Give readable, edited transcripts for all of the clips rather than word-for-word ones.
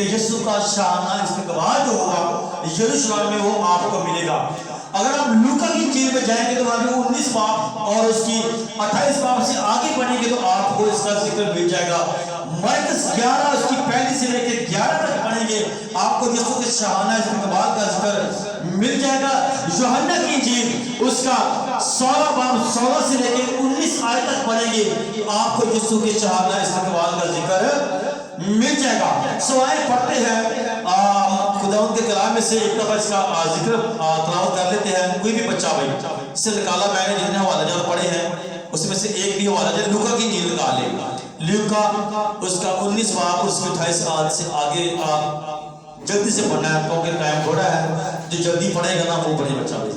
کہ یسوع کا شاہانہ استقبال جو ہوگا یروشلم میں وہ آپ کو ملے گا۔ اگر آپ لوکا کی انجیل میں جائیں گے تو وہاں 19 باب اور اس کی 28 باب سے آگے پڑھیں گے تو آپ کو اس کا ذکر مل جائے گا۔ مرکز 11 اس کی پہلی سے لے کے 11 تک پڑھیں گے آپ کو یسوع کے شاہانہ استقبال کا ذکر مل جائے گا۔ یوحنا کی انجیل اس کا 16 باب 16 سے لے کے 19 آیت تک پڑھیں گے آپ کو یسوع کے شاہانہ استقبال کا ذکر مل جائے گا۔ سوائے پڑھتے ہیں خداوند کے کلام میں سے ایک دفعہ اس کا ذکر تلاوت کر لیتے ہیں۔ کوئی بھی بچہ بھائی اس سے نکالا میں نے جتنے حوالہ جات پڑھے ہیں اس میں سے ایک بھی حوالہ جات لوکا کی انجیل نکال لے، لوکا اس کا 19 باب اس کی 28 آیت سے آگے آپ جلدی سے پڑھنا ہے کیونکہ ٹائم تھوڑا ہے، جو جلدی پڑھے گا نا وہ بڑے بچہ بھائی۔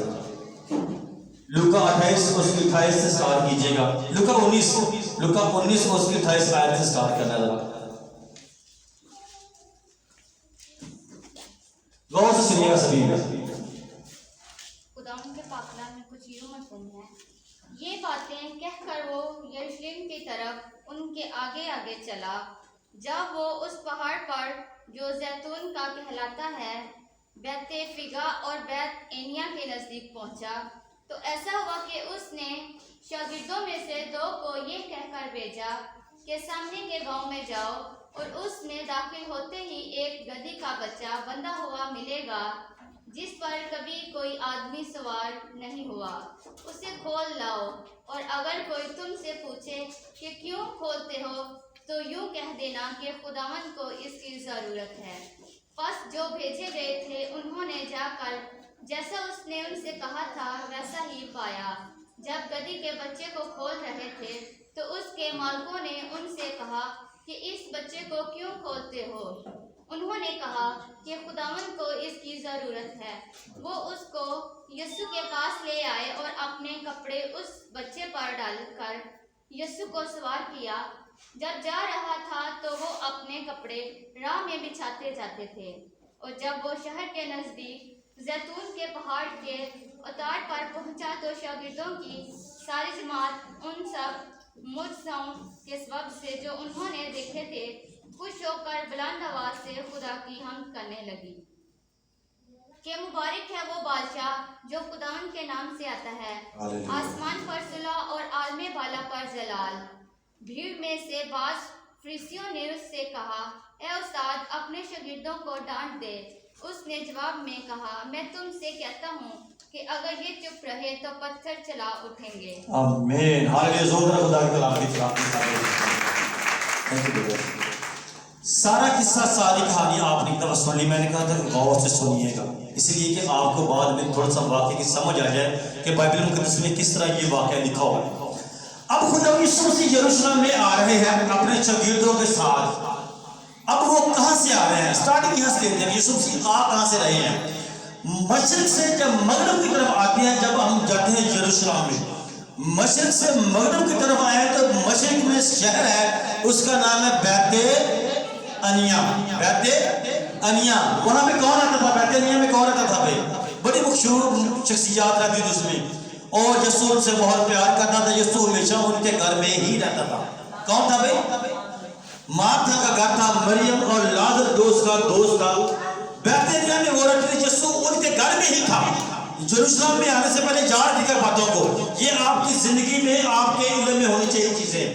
لوکا 28 اس کی 28 سے سٹارٹ کیجئے گا، لوکا 19 اس کی 28 آیت سے سٹارٹ کرنا ہے۔ غور سے سنیے گا سبھی میں۔ خداوند کے پاک کلام میں کچھ یوں مضمون ہے، یہ باتیں کہہ کر وہ یروشلم کی طرف ان کے آگے آگے چلا۔ جب وہ اس پہاڑ پر جو زیتون کا کہلاتا ہے بیت فگا اور بیت اینیا کے نزدیک پہنچا تو ایسا ہوا کہ اس نے شاگردوں میں سے 2 کو یہ کہہ کر بھیجا کہ سامنے کے گاؤں میں جاؤ اور اس میں داخل ہوتے ہی ایک گدھی کا بچہ بندھا ہوا ملے گا جس پر کبھی کوئی آدمی سوار نہیں ہوا، اسے کھول لاؤ، اور اگر کوئی تم سے پوچھے کہ کیوں کھولتے ہو تو یوں کہہ دینا کہ خداوند کو اس کی ضرورت ہے۔ پس جو بھیجے گئے تھے انہوں نے جا کر جیسا اس نے ان سے کہا تھا ویسا ہی پایا۔ جب گدھی کے بچے کو کھول رہے تھے تو اس کے مالکوں نے ان سے کہا کہ اس بچے کو کیوں کھولتے ہو؟ انہوں نے کہا کہ خداوند کو اس کی ضرورت ہے۔ وہ اس کو یسوع کے پاس لے آئے اور اپنے کپڑے اس بچے پر ڈال کر یسوع کو سوار کیا۔ جب جا رہا تھا تو وہ اپنے کپڑے راہ میں بچھاتے جاتے تھے، اور جب وہ شہر کے نزدیک زیتون کے پہاڑ کے اتار پر پہنچا تو شاگردوں کی ساری جماعت ان سب معجزوں کے سبب سے جو انہوں نے دیکھے تھے خوش ہو کر بلند آواز سے خدا کی حمد کرنے لگی کہ مبارک ہے وہ بادشاہ جو خداوند کے نام سے آتا ہے، آسمان پر صلح اور عالم بالا پر جلال۔ بھیڑ میں سے بعض فریسیوں نے اس سے کہا، اے استاد اپنے شاگردوں کو ڈانٹ دے۔ اس نے جواب میں کہا، میں تم سے کہتا ہوں کہ اگر یہ چپ رہے تو پتھر چلا اٹھیں گے۔ آمین، ہالے زور خدا کے کلام کی طرف۔ سارا قصہ ساری کہانی آپ نے طرف سن لی، میں نے کہا تھا کہ غور سے سنیے گا، اس لیے کہ آپ کو بعد میں تھوڑا سا واقعے کی سمجھ آ جائے کہ بائبل مقدس میں کس طرح یہ واقعہ لکھا ہوا ہے۔ اب خدا یسوع مسیح یروشلم میں آ رہے ہیں اپنے شاگردوں کے ساتھ۔ اب وہ کہاں سے آ رہے ہیں؟ سٹارٹنگ یہاں سے لیتے ہیں، یسوع مسیح آ کہاں سے رہے ہیں؟ مشرق سے جب مغرب کی طرف آتے ہیں، جب ہم جاتے ہیں یروشلم میں، مشرق سے مغرب کی طرف آئے تو مشرق میں شہر ہے، اس کا نام ہے بیت انیا۔ بیت انیا، وہاں پہ کون آتا تھا؟ بیت انیا میں کون آتا تھا بھائی؟ بڑی مشہور شخصیات رہتی تھی اس میں، اور یسوع ان سے بہت پیار کرتا تھا۔ یسوع ہمیشہ ان کے گھر میں ہی رہتا تھا۔ کون تھا بھائی؟ مارتھا کا گھر تھا، مریم اور لازر دوست کا دوست تھا۔ بیت انیا میں وہ رہتے تھے، یسوع ان کے گھر میں ہی تھا۔ یروشلم میں آنے سے پہلے یاد رکھیں باتوں کو، یہ آپ کی زندگی میں آپ کے علم میں ہونی چاہیے چیزیں۔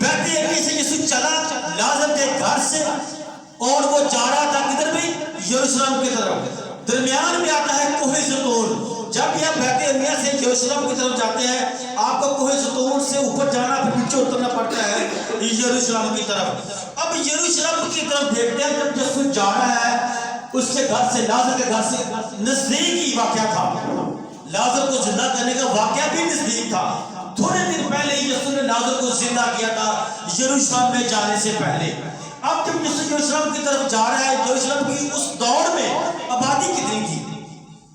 بیت انیا سے یسوع چلا لازر کے گھر سے، اور وہ جا رہا تھا کدھر بھی؟ یروشلم کی طرف۔ درمیان میں آتا ہے کوہ زیتون۔ جب یہ بیت انیا سے یروشلم کی طرف جاتے ہیں، آپ کو کوہ زیتون سے اوپر جانا پھر نیچے اترنا پڑتا ہے یروشلم کی طرف۔ اب یروشلم کی طرف دیکھتے ہیں، جب یسوع جا رہا ہے اس کے گھر سے، لازر کے گھر سے نزدیک ہی واقعہ تھا۔ لازر کو زندہ کرنے کا واقعہ بھی نزدیک تھا۔ تھوڑے دن پہلے ہی یسوع نے لازر کو زندہ کیا تھا یروشلم میں جانے سے پہلے۔ اب جب یسوع یروشلم کی طرف جا رہا ہے، یروشلم کی اس دور میں آبادی کتنی تھی؟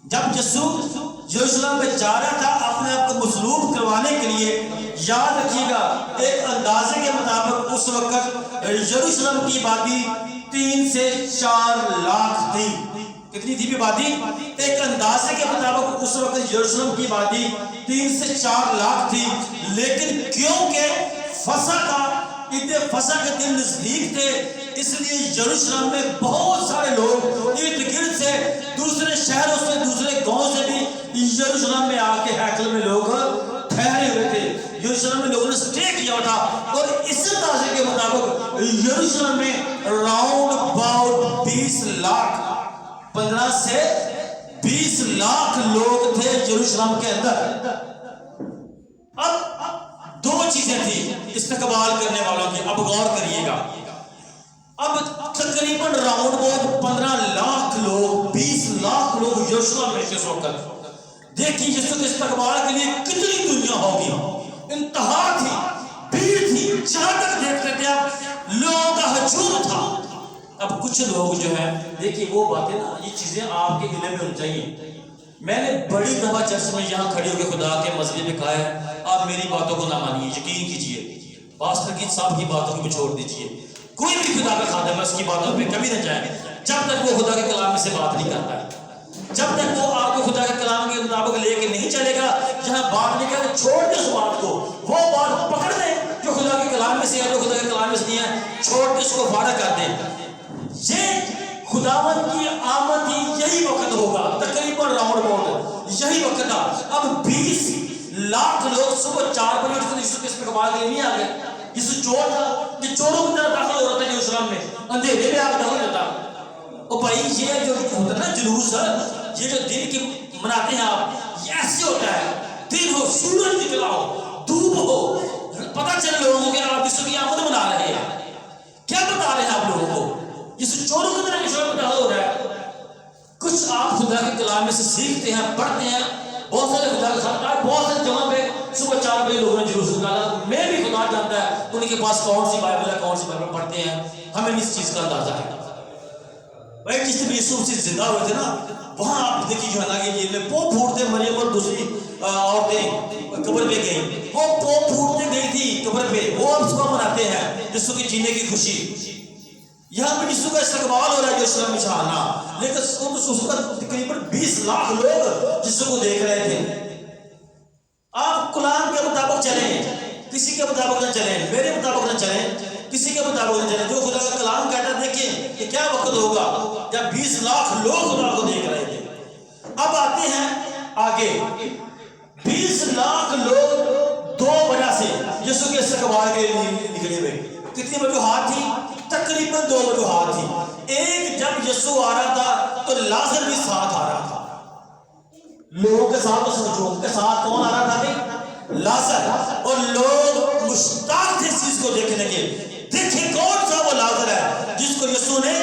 جب یسوع یروشلم میں جا رہا تھا اپنے آپ کو مصلوب کروانے کے لیے، یاد رکھیے گا ایک اندازے کے مطابق اس وقت یروشلم کی آبادی 3 سے 4 لاکھ تھی۔ کتنی تھی آبادی؟ ایک اندازے کے مطابق اس وقت یروشلم کی آبادی 3 سے 4 لاکھ تھی، لیکن کیونکہ فسح کا عید فصح کے دن نزدیک تھے، اس لیے یروشلم میں بہت سارے لوگ ارد گرد سے، دوسرے شہروں سے، دوسرے گاؤں سے بھی یروشلم میں آ کے ہیکل میں لوگ ٹھہرے ہوئے تھے۔ یروشلم میں لوگوں نے سٹے کیا تھا، اور اس اندازے کے مطابق یروشلم میں راؤنڈ اباؤٹ 20 لاکھ 15 سے 20 لاکھ لوگ تھے یروشلم کے اندر۔ اب دو چیزیں تھیں استقبال کرنے والوں کی، اب غور کریے گا۔ اب تقریباً راؤنڈ اباؤٹ 15 لاکھ لوگ، 20 لاکھ لوگ یروشلم میں تھے اس وقت۔ دیکھیے یسوع کے استقبال کے لیے کتنی دنیا ہوگی، انتہا تھی، بھیڑ تھی، جہاں تک دیکھتے تھے اب لوگوں کا ہجوم تھا۔ اب کچھ لوگ جو ہیں، دیکھیے وہ باتیں نا، یہ چیزیں آپ کے علم میں ہونی چاہیے۔ میں نے بڑی دفعہ چرچ میں یہاں کھڑے ہو کے خدا کے مسئلے میں کہا ہے، آپ میری باتوں کو نہ مانیے، یقین کیجئے، پاسٹر کی صاحب کی باتوں کو چھوڑ دیجئے، کوئی بھی خدا کا خادم ہے اس کی باتوں پہ کبھی نہ جائیں جب تک وہ خدا کے کلام سے بات نہیں کرتا ہے، جب تک وہ آپ کو خدا کے کلام کے مطابق لے کے نہیں چلے گا، جہاں بات نہیں کرے چھوڑ دے اس بات کو، وہ بات پکڑ لیں جو خدا کے کلام میں سے ہے، جو خدا کے کلام میں سے نہیں ہے، چھوڑ کے اس کو فارغ کر دیں۔ یہ خداوند کی آمد کی یہی وقت ہوگا، تقریباً راؤنڈ اباؤٹ یہی وقت تھا۔ اب 20 لاکھ لوگ صبح 4 بجے اٹھ کر یسوع کے استقبال کے لیے نہیں آ گئے۔ یسوع چور تھا، یہ چوروں کی طرح داخل ہو رہا تھا یروشلم میں، اندھیرے میں آ کے داخل ہوتا۔ اور بھائی یہ جو ہوتا ہے نا جلوس، یہ جو دن کی مناتے ہیں آپ، یہ ایسے ہوتا ہے، دن ہو، سورج نکلا ہو، دھوپ ہو، پتہ چلے لوگوں کو کہ آپ یسوع کی آمد منا رہے ہیں۔ کیا بتا رہے ہیں آپ لوگوں کو؟ یسوع چوروں کی طرح یروشلم میں داخل ہو رہا ہے۔ کچھ آپ خدا کے کلام میں سے سیکھتے ہیں، پڑھتے ہیں، بہت سارے خدا کے ساتھ، بہت سارے جگہ پہ صبح 4 بجے لوگوں نے جلوس نکالا، میں بھی خدا جانتا ہے ان کے پاس کون سی بائبل ہے، کون سی بائبل پڑھتے ہیں، ہمیں اس چیز کا اندازہ ہے۔ بھائی جس دن یسوع سے زندہ ہوئے تھے نا، وہاں آپ دیکھیے جو ہے نا کہ جیل میں پو پھوٹتے مریم اور دوسری عورتیں قبر پہ گئی، وہ پو پھوٹتے گئی تھی قبر پہ، وہ اب صبح مناتے ہیں یسوع کے جینے کی خوشی۔ یہاں پہ یسوع کا استقبال ہو رہا ہے یروشلم میں جہاں، لیکن اس کا تقریباً 20 لاکھ لوگ یسوع کو دیکھ رہے تھے۔ آپ کلام کے مطابق چلیں، کسی کے مطابق نہ چلیں، میرے مطابق نہ چلیں، کسی کے مطابق نہ چلیں، جو خدا کا کلام کہتا ہے۔ دیکھیں کہ کیا وقت ہوگا جب 20 لاکھ لوگ خدا کو دیکھ رہے تھے۔ اب آتے ہیں آگے، 20 لاکھ لوگ 2 وجہ سے یسوع کے استقبال کے لیے نکلے ہوئے۔ کتنی وجوہات تھی؟ تقریباً 2 وجوہات تھی۔ ایک، جب یسوع آ رہا تھا تو لازر بھی ساتھ آ رہا تھا، لوگوں کے ساتھ، کے ساتھ کون آ رہا تھا بھی؟ لازر، اور لوگ مشتاق تھے اس چیز کو دیکھنے کے۔ دیکھیں کون سا وہ لازر ہے جس کو یسوع نے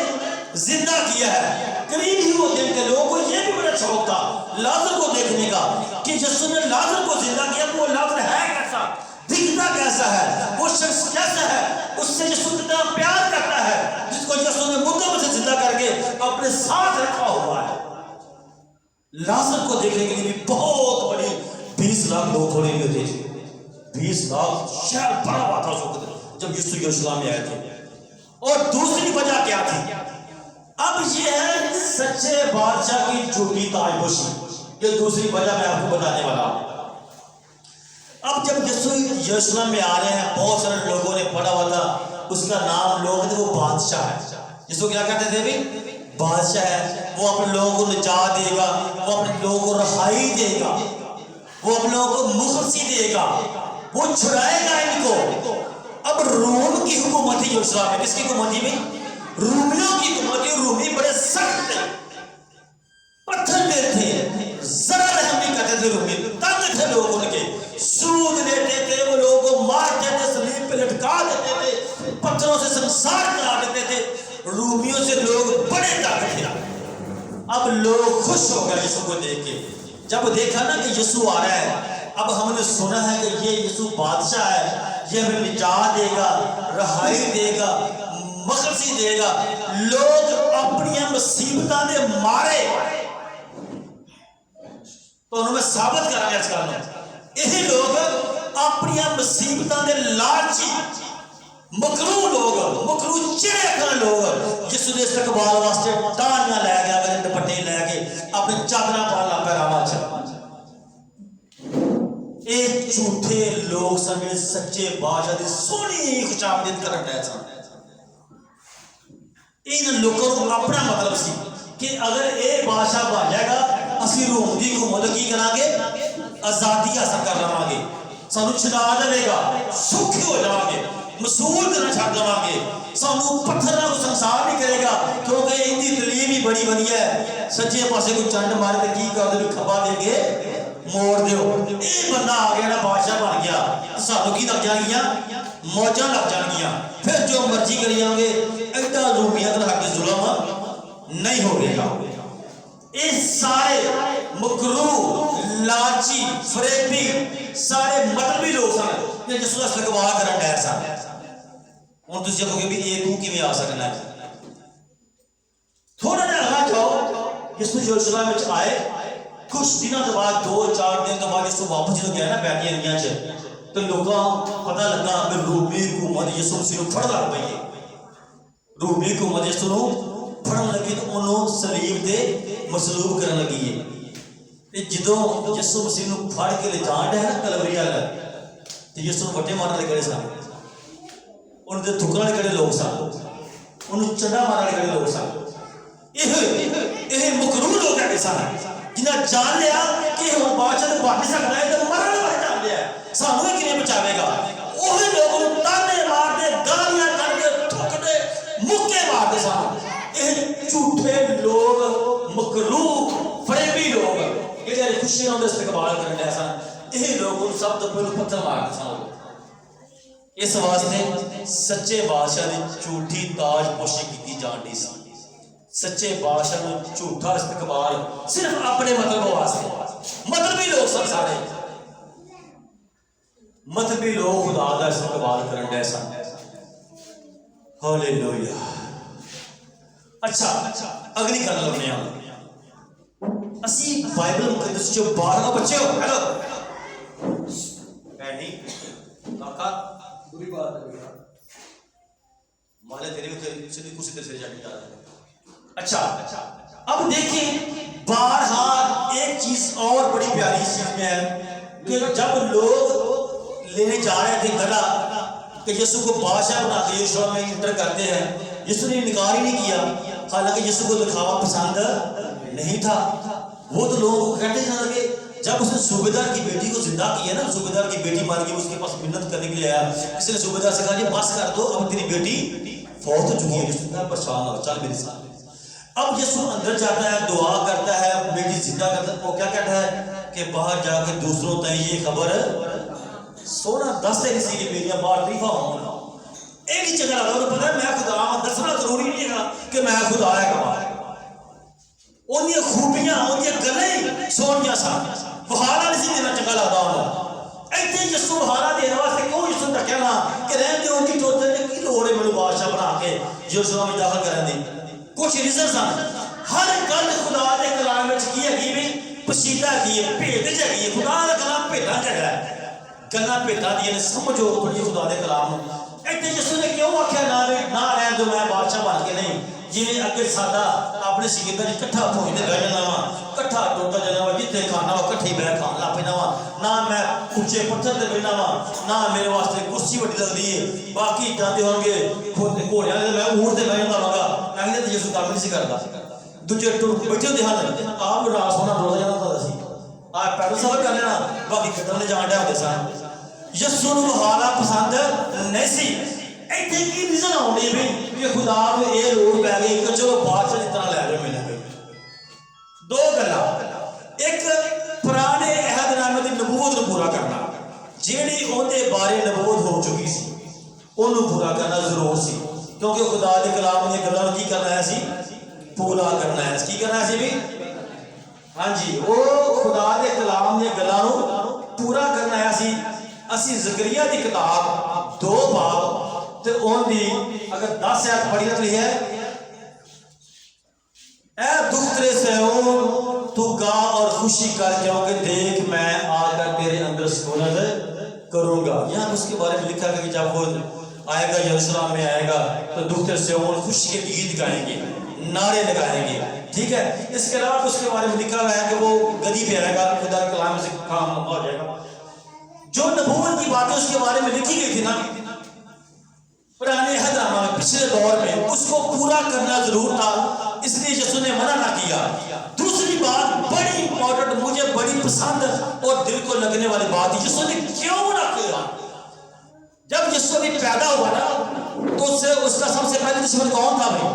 زندہ کیا ہے۔ قریب ہی وہ دن کے لوگوں کو یہ بھی بڑا شوق تھا لازر کو دیکھنے کا کہ یسوع نے لازر کو زندہ کیا، وہ لازر ہے کیسا، دکھتا کیسا ہے، وہ شخص کیسا ہے، اس سے یسوع کتنا پیار کرتا ہے، جس کو یسوع نے مردوں سے زندہ کر کے اپنے ساتھ رکھا ہوا ہے۔ لازر کو دیکھنے کے لیے بھی بہت بڑی 20 لاکھ لوگ کھڑے ہوئے تھے۔ 20 لاکھ شہر بڑا ہوا تھا اس وقت جب یسوع یروشلم میں آئے تھے۔ اور دوسری وجہ کیا تھی؟ اب یہ ہے سچے بادشاہ کی جھوٹی تاجپوشی۔ یہ دوسری وجہ میں آپ کو بتانے والا ہوں۔ اب جب یسوع یروشلم میں آ رہے ہیں، بہت سارے لوگوں نے پڑھا ہوا تھا اس کا نام، لوگ تھے وہ بادشاہ ہے۔ یسوع کیا کہتے تھے بھی؟ بادشاہ ہے، وہ اپنے لوگوں کو نجات دے گا، وہ اپنے لوگوں کو رہائی دے گا، وہ اپنے لوگوں کو مخلصی دے گا، وہ چھڑائے گا ان کو۔ اب روم کی حکومت تھی یروشلم میں، کس کی حکومت تھی بھی؟ رومیوں کی حکومت تھی۔ رومی بڑے سخت تھے، پتھر دے تھے، ذرا رحم نہیں کرتے تھے، رومی تنگ تھے لوگ ان کے، سود لیتے تھے، وہ لوگوں کو مارتے تھے، صلیب پہ لٹکا دیتے تھے، پتھروں سے سنسار کرا دیتے تھے۔ رومیوں سے لوگ بڑے تنگ تھے۔ اب لوگ خوش ہو گئے یسوع کو دیکھ کے، جب دیکھا نا کہ یسوع آ رہا ہے، اب ہم نے سنا ہے کہ یہ یسوع بادشاہ ہے، یہ ہمیں نجات دے گا، رہائی دے گا، مخلصی دے گا۔ لوگ اپنی مصیبتاں دے مارے تو انہوں نے ثابت کرا ہے، اچھا یہی لوگ اپنی مصیبتاں دے لالچی مکرو لوگ، مکرو چڑے کھانے لوگ یسوع دے استقبال واسطے ٹانیاں لے گیا، اگر دوپٹے لے کے اپنے چادراں پالا پہراوا چ۔ ایک جھوٹے لوگ سمجھ سچے بادشاہ دی سونی خوشامدید کرن ڈے سن. ان لوگوں کو اپنا مطلب سی کہ اگر یہ بادشاہ بن جائے گا اسی روم کی حکومت کی کریں گے, آزادی حاصل کر لواں گے, سانو چھڑا دے گا, سکھ ہو جاواں گے, مسئول کرنا چھڑ جاواں گے, سانو پتھر نہ سنسار نہیں کرے گا کیونکہ ان کی تعلیم ہی بڑی بڑی ہے. سچے پاسے کو چنڈ مارے تو کی کر دے, کھبا دے کے موڑ دیو. یہ بندہ آ گیا نا بادشاہ بن گیا, سانو کی لگ جان گیا, موجاں لگ جان گیا, پھر جو مرضی کری جاؤں گے. ایڈا رومیت حق ظلم نہیں ہوگا. یہ سارے مکروہ, لالچی, فریبی, سارے مطلبی لوگ سن جس کو استقبال کرن ڈے سن. ہوں تھی آخو گے بھی یہ تو کیویں آ سکنا ہے. تھوڑا جہا اگاں جاؤ, جس کو یروشلم میں آئے کچھ دنوں کے بعد 2-4 دن کے بعد اس کو واپس جو گیا نا بیتلہیم چ, تو لوگوں پتہ لگا کہ رومی حکومت یسوع مسیح کو پھڑ لگ پئی ہے. رومی حکومت یسوع نوں پھڑن لگی تو انہوں صلیب تے مصلوب کرن لگی ہے. جدوں یسوع مسیح نوں پھڑ کے لے جان ڈے نا کلوری والا, تے یسوع وٹے مارن والے کڑے سن, ان دے تھکن والے کڑے لوگ سن, انہوں چنڈا مارن والے کڑے لوگ سن. یہ مکروہ لوگ ہے سن جنہیں جان لیا کہ ہم بادشاہ تو بن نہیں سکتا ہے, تو مرن والے جان لیا سانو یہ کیویں بچاوے گا. وہی لوگ تانے مارتے, گالیاں کر کے, تھکتے, مکے مارتے سن. یہ جھوٹے لوگ, مکروہ فریبی لوگ, یہ خوشیاں کا استقبال کرن ڈے سن. یہ لوگ سب تو پہلے پتھر مارتے سن. اس واسطے سچے بادشاہ کی جھوٹی تاج پوشی کی جان ڈی سی. سچے بادشاہ کو جھوٹا استقبال صرف اپنے مطلب واسطے. مطلبی لوگ سن سارے, مطلبی لوگ خدا کا استقبال کرن ڈے سن. ہالےلویا. اچھا اگلی گل لونے آ, اسی بائبل مقدس جو 12 بچے ہو, ہیلو نہیں کاکا بری بات ہے مالے تیرے کو سیدھی کسی طرح سے جانے جا رہا ہے. اچھا اب دیکھیں بارہا ایک چیز اور بڑی پیاری چیز میں ہے کہ جب لوگ لینے جا رہے تھے گلا کہ یسوع کو بادشاہ بنا کے یروشلم میں انٹر کرتے ہیں, یسوع نے انکار ہی نہیں کیا, حالانکہ یسوع کو دکھاوا پسند نہیں تھا. وہ تو لوگوں کو کہتے ہیں کہ جب اس نے صوبیدار کی بیٹی کو زندہ کیا نا, صوبیدار کی بیٹی مار گئی, اس کے پاس منت کرنے کے لیے آیا, کسی نے صوبیدار سے کہا یہ بس کر دو, اب تیری بیٹی فوت ہو چکی ہے, جس نے پریشان ہو چل میرے ساتھ. اب یسوع اندر جاتا ہے, دعا کرتا ہے, بیٹی زندہ کرتا ہے, وہ کیا کہتا ہے کہ باہر جا کے دوسروں تک یہ خبر سونا دس دے کسی کی بیٹیاں باہر طریفہ ہوں. یہ نہیں چنگا لگتا, انہیں پتا ہے میں خدا ہوں, دسنا ضروری نہیں ہے کہ میں خدا ہے کمال. ان کی خوبیاں, ان کی گلیں سونیاں سن, بہارا نہیں دینا چنگا لگتا انہوں. ایتھے یسوع بہارا دینے واسطے کیوں یسوع رکھیا نا کہ رہن دے ان کی ٹوٹے نے کی لوڑ ہے مینوں بادشاہ بنا کے یروشلم میں داخل کرن دی. کچھ ریزن سن. ہر گل خدا دے کلام وچ کی ہے بھی پسیدہ کی ہے, بھیت چ ہے. خدا دا کلام بھیتاں چ ہے, گلاں بھیتاں دی نے سمجھو تھوڑی خدا دے کلام. ایتھے یسوع نے کیوں آکھیا نہ رہن دو میں بادشاہ بن کے نہیں, جی اگے ساڈا اپنے سکے تے کٹھا پھوئی تے بہ جانا وا, کٹھا ٹوٹا جانا وا, جتھے کھانا وا کٹھے بیٹھ کھان لا پینا وا, نہ میں اونچے پتھر تے بیٹھنا وا, نہ میرے واسطے کرسی وڈی لگدی ہے. باقی جاندے ہون گے گھوڑیاں تے میں اونٹ تے بیٹھ جاندا وا, میں تے یسوع کام نہیں سی کردا. دوجے ٹور بیٹھے ہوندے ہن, آپ راس ہونا ڈر جانا ہوندا سی, آپ پیدل سفر کر لینا, باقی کدھر نے جان ڈے ہوندے سن. یسوع نوں حالا پسند نہیں سی. ایتھے کی ریزن آؤندی بھی کہ خدا کو یہ لوڑ پی گئی کہ چلو بادشاہ جس طرح لے لو ملے گئے. دو گلاں, ایک پرانے عہد نامے دی نبوت نوں پورا کرنا, جیڑی اودے بارے نبوت ہو چکی سی اونوں پورا کرنا ضرور سی, کیونکہ خدا دے کلام دی گلاں کی کرنا ہے سی پورا کرنا ہے. کی کرنا ہے سی بھی ہاں جی, وہ خدا دے کلام دی گلاں نوں پورا کرنا ہے سی. اسی زکریا دی کتاب 2 باب تے اون دی اگر 10 آیت پڑھی تو ہے, اے دختر صہیون تو گا اور خوشی کر, کیونکہ دیکھ میں آ کر تیرے اندر سکونت کروں گا. یہاں اس کے بارے میں لکھا ہے کہ جب وہ آئے گا یروشلم میں آئے گا تو دختر صہیون خوشی کے گیت گائیں گے, نعرے لگائیں گے. ٹھیک ہے, اس کے علاوہ اس کے بارے میں لکھا ہوا ہے کہ وہ گدی پہ آئے گا, خدا کے کلام سے کام ہو جائے گا. جو نبوت کی باتیں اس کے بارے میں لکھی گئی تھی نا پرانے عہد نامہ میں پچھلے دور میں، اس کو پورا کرنا ضرور تھا، اس لیے یسوع نے منع نہ کیا۔ دوسری بات بڑی امپورٹنٹ، مجھے بڑی پسند اور دل کو لگنے والی بات ہے، یسوع نے کیوں منع کیا؟ جب یسوع بھی پیدا ہوا نا تو اس کا سب سے پہلے دشمن کون تھا بھائی؟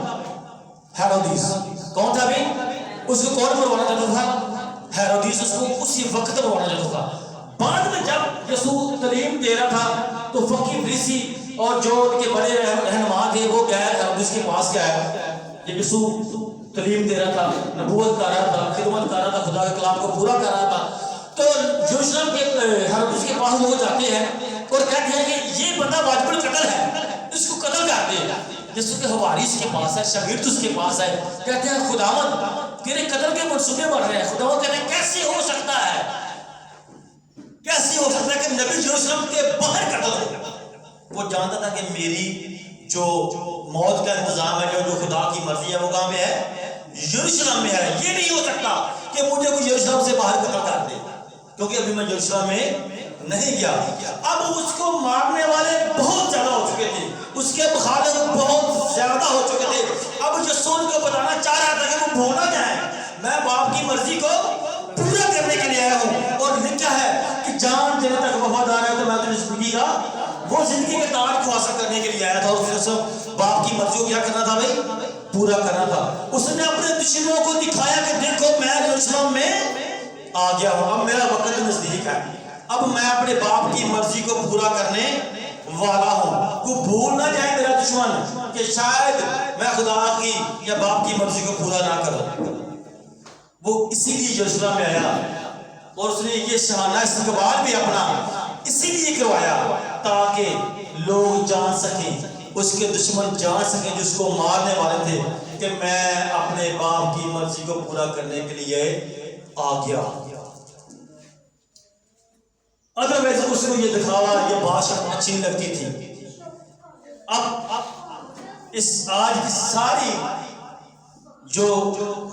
ہیرودیس۔ کون تھا بھائی؟ اس کو کون مروانا چاہتا تھا؟ ہیرودیس اس کو اسی وقت مروانا چاہتا تھا۔ بعد میں جب یسوع تعلیم دے رہا تھا تو فقیہ فریسی اور جو ان کے بڑے رہنما تھے وہ گئے ہیرودیس کے پاس گئے۔ جب یسوع تعلیم دے رہا تھا، نبوت کر رہا تھا، خدمت کر رہا تھا، خدا کے کلام کو پورا کر رہا تھا، تو یروشلم کے ہیرودیس کے پاس وہ جاتے ہیں اور کہتے ہیں کہ یہ بندہ واجب القتل ہے، اس کو قتل کر دے۔ یسوع کے حواری اس کے پاس ہے، شاگرد اس کے پاس ہے، کہتے ہیں خداوند تیرے قتل کے منصوبے بڑھ رہے ہیں۔ خداوند کہتے ہیں کیسے ہو سکتا ہے، کیسے ہو سکتا ہے کہ نبی یروشلم کے باہر قتل ہو؟ وہ جانتا تھا کہ میری جو موت کا انتظام ہے، جو خدا کی مرضی ہے، وہ کہاں پہ ہے؟ یروشلم میں ہے۔ یہ نہیں ہو سکتا کہ مجھے کوئی یروشلم سے باہر قتل کر دے، کیونکہ ابھی میں یروشلم میں نہیں گیا۔ اب اس کو مارنے والے بہت زیادہ ہو چکے تھے، اس کے مخالف بہت زیادہ ہو چکے تھے۔ اب یسوع کو بتانا چاہ رہا تھا کہ وہ بھول نہ جائیں، میں باپ کی مرضی کو پورا کرنے کے لیے آیا ہوں، اور لکھا ہے کہ جان دینے تک وفادار ہے، تو میں تجھے زندگی کا وہ زندگی کے تاج کو حاصل کرنے کے لیے آیا تھا، اور پھر سب باپ کی مرضی کو کیا کرنا تھا بھائی؟ پورا کرنا تھا۔ اس نے اپنے دشمنوں کو دکھایا کہ دیکھو میں یروشلم میں آ گیا ہوں، اب میرا وقت نزدیک ہے، اب میں اپنے باپ کی مرضی کو پورا کرنے والا ہوں۔ وہ بھول نہ جائے میرا دشمن کہ شاید میں خدا کی یا باپ کی مرضی کو پورا نہ کروں۔ وہ اسی لیے یروشلم میں آیا، اور اس نے یہ شہانہ استقبال بھی اپنا اسی لیے کروایا تاکہ لوگ جان سکیں، اس کے دشمن جان سکیں جو اس کو مارنے والے تھے، کہ میں اپنے باپ کی مرضی کو پورا کرنے کے لیے آ گیا۔ ادروائز اس کو یہ دکھاوا، یہ بات اچھی لگتی تھی۔ اب اس آج کی ساری جو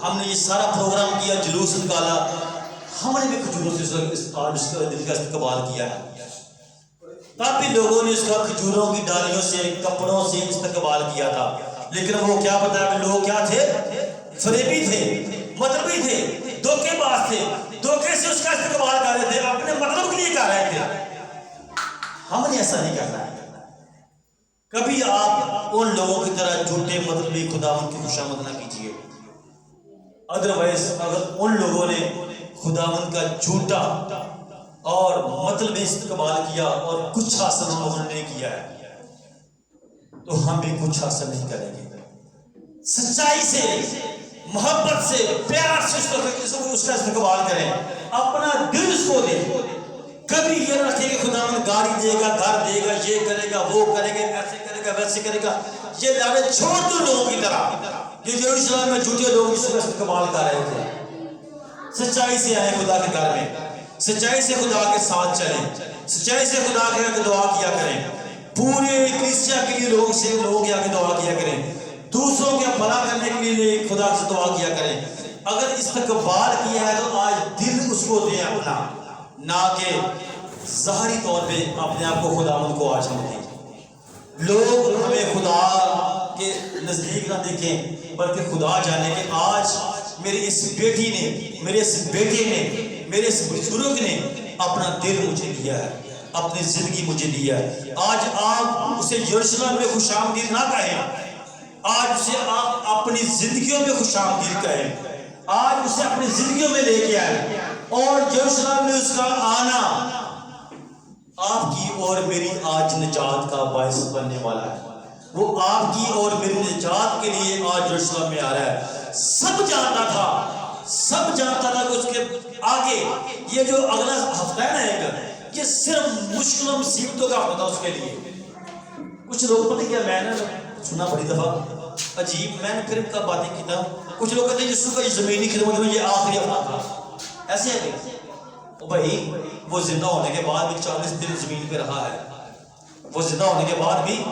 ہم نے یہ سارا پروگرام کیا، جلوس نکالا، ہم نے بھی کھجوروں سے آج اس کا دل کا استقبال کیا ہے، تب بھی لوگوں نے اس کا کھجوروں کی ڈالیوں سے، کپڑوں سے استقبال کیا تھا، لیکن وہ کیا بتایا کہ لوگ کیا تھے؟ فریبی تھے، مطلبی تھے، دھوکے باز تھے، دھوکے سے اس کا استقبال کر رہے تھے، اپنے مطلب کے لیے کر رہے تھے۔ ہم نے ایسا نہیں کرنا ہے۔ کبھی آپ ان لوگوں کی طرح جھوٹے مطلبی خداوند کی خوشامد نہ کیجیے، ادروائز اگر ان لوگوں نے خداوند کا جھوٹا اور مطلبی استقبال کیا اور کچھ حاصل ان لوگوں نے کیا ہے، تو ہم بھی کچھ حاصل نہیں کریں گے۔ سچائی سے، محبت سے، پیار سے اس کا استقبال کریں، اپنا دل اس کو دیں۔ کبھی یہ نہ رکھے کہ خداوند گاڑی دے گا، گھر دے گا، یہ کرے گا، وہ کرے گا، ایسے کرے گا، ویسے کرے گا۔ یہ لالچ چھوڑ دو لوگوں کی طرح جو یروشلم میں جھوٹے لوگ اس کا استقبال کر رہے تھے۔ سچائی سے آئے خدا کے گھر میں، سچائی سے خدا کے ساتھ چلیں، سچائی سے خدا کے دعا کیا کریں، پورے کلیسیا کے لیے لوگ آ کے دعا کیا کریں، دوسروں کے بھلا کرنے کے لیے خدا سے دعا کیا کریں۔ اگر استقبال کیا ہے تو آج دل اس کو دیں اپنا، نہ کہ ظاہری طور پہ اپنے آپ کو خداوند کو آج ہم دیں۔ لوگ ہمیں خدا کے نزدیک نہ دیکھیں، بلکہ خدا جانے کہ آج میری اس بیٹی نے، میرے اس بیٹے نے، میرے اس بزرگ نے اپنا دل مجھے دیا ہے، اپنی زندگی مجھے دیا ہے۔ آج آپ اسے یروشلم میں خوش آمدید نہ کہیں، آج اسے آپ اپنی زندگیوں میں خوش آمدید کہیں، آج اسے اپنی زندگیوں میں لے کے آئے، اور یروشلم میں اس کا آنا آپ کی اور میری آج نجات کا باعث بننے والا ہے۔ وہ آپ کی اور میری نجات کے لیے آج یروشلم میں آ رہا ہے۔ سب جانتا تھا کہ اس کے آگے یہ جو اگلا ہفتہ ہے نا، ایک یہ صرف مشکل و مصیبتوں کا ہفتہ تھا اس کے لیے۔ کچھ لوگ پتہ کیا، میں نے سنا بڑی دفعہ عجیب، میں نے پھر کا باتیں کی تھا، کچھ لوگ کہتے ہیں یسوع کا زمینی خدمت میں یہ آخری ہفتہ تھا۔ ایسے ہے کہ بھائی وہ زندہ ہونے کے بعد بھی 40 دن زمین پہ رہا ہے، وہ زندہ ہونے کے بعد بھی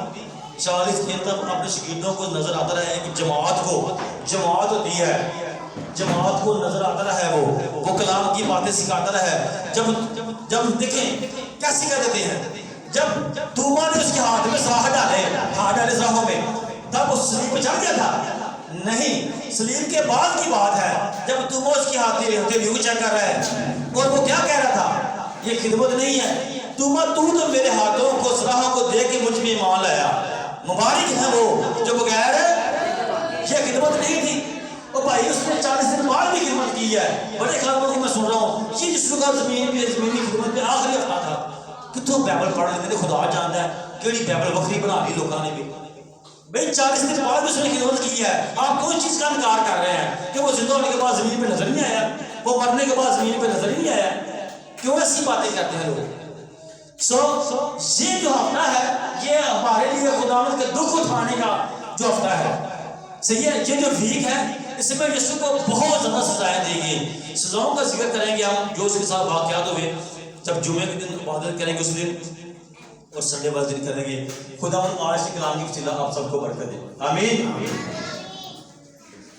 40 دن تک اپنے شاگردوں کو نظر آتا رہا ہے کہ جماعت ہوتی ہے، جماعت کو نظر آتا رہا ہے، وہ کلام کی باتیں سکھاتا رہا ہے۔ جب دیکھیں کیسے کہہ دیتے ہیں؟ جب توما نے اس کے ہاتھ میں ہاتھ ڈالے زراحوں میں، تب اس سلیب پہ چڑھ گیا تھا؟ نہیں، سلیب کے بعد کی بات ہے، جب توما اس کے ہتھیلیوں کو چیک کر رہا ہے، اور وہ کیا کہہ رہا تھا؟ یہ خدمت نہیں ہے توما، تو میرے ہاتھوں کو زراحوں کو دے کے مجھ میں ایمان لایا، مبارک ہے وہ جو بغیر، یہ خدمت نہیں تھی۔ اور بھائی اس نے 40 دن بعد بھی خدمت کی ہے۔ بڑے خدمت کو میں سن رہا ہوں، یہ جس کا زمینی خدمت پہ آخری ہفتہ تھا، کتوں بائبل پڑھ لیتے تھے، خدا جانتا ہے کیڑی بائبل وکری بنا لی لوگوں نے بھی۔ بھائی 40 دن بعد بھی اس نے خدمت کی ہے، آپ کون چیز کا انکار کر رہے ہیں کہ وہ زندہ ہونے کے بعد زمین پہ نظر نہیں آیا، وہ مرنے کے بعد زمین پہ نظر نہیں آیا؟ کیوں ایسی باتیں کرتے ہیں لوگ؟ یہ جو ہفتہ ہے یہ ہمارے لیے خداوند کے دکھ اٹھانے کا جو ہفتہ ہے، صحیح ہے؟ یہ جو ویک ہے اس میں یسوع کو بہت زیادہ سزائیں دیں گے، سزاؤں کا ذکر کریں گے ہم جو اس کے ساتھ واقعات ہوئے، جب جمعے کے دن عبادت کریں گے اس دن، اور سنڈے والے دن کریں گے۔ خداوند آج کے کلام کی وسیلہ آپ سب کو برکت دے، آمین۔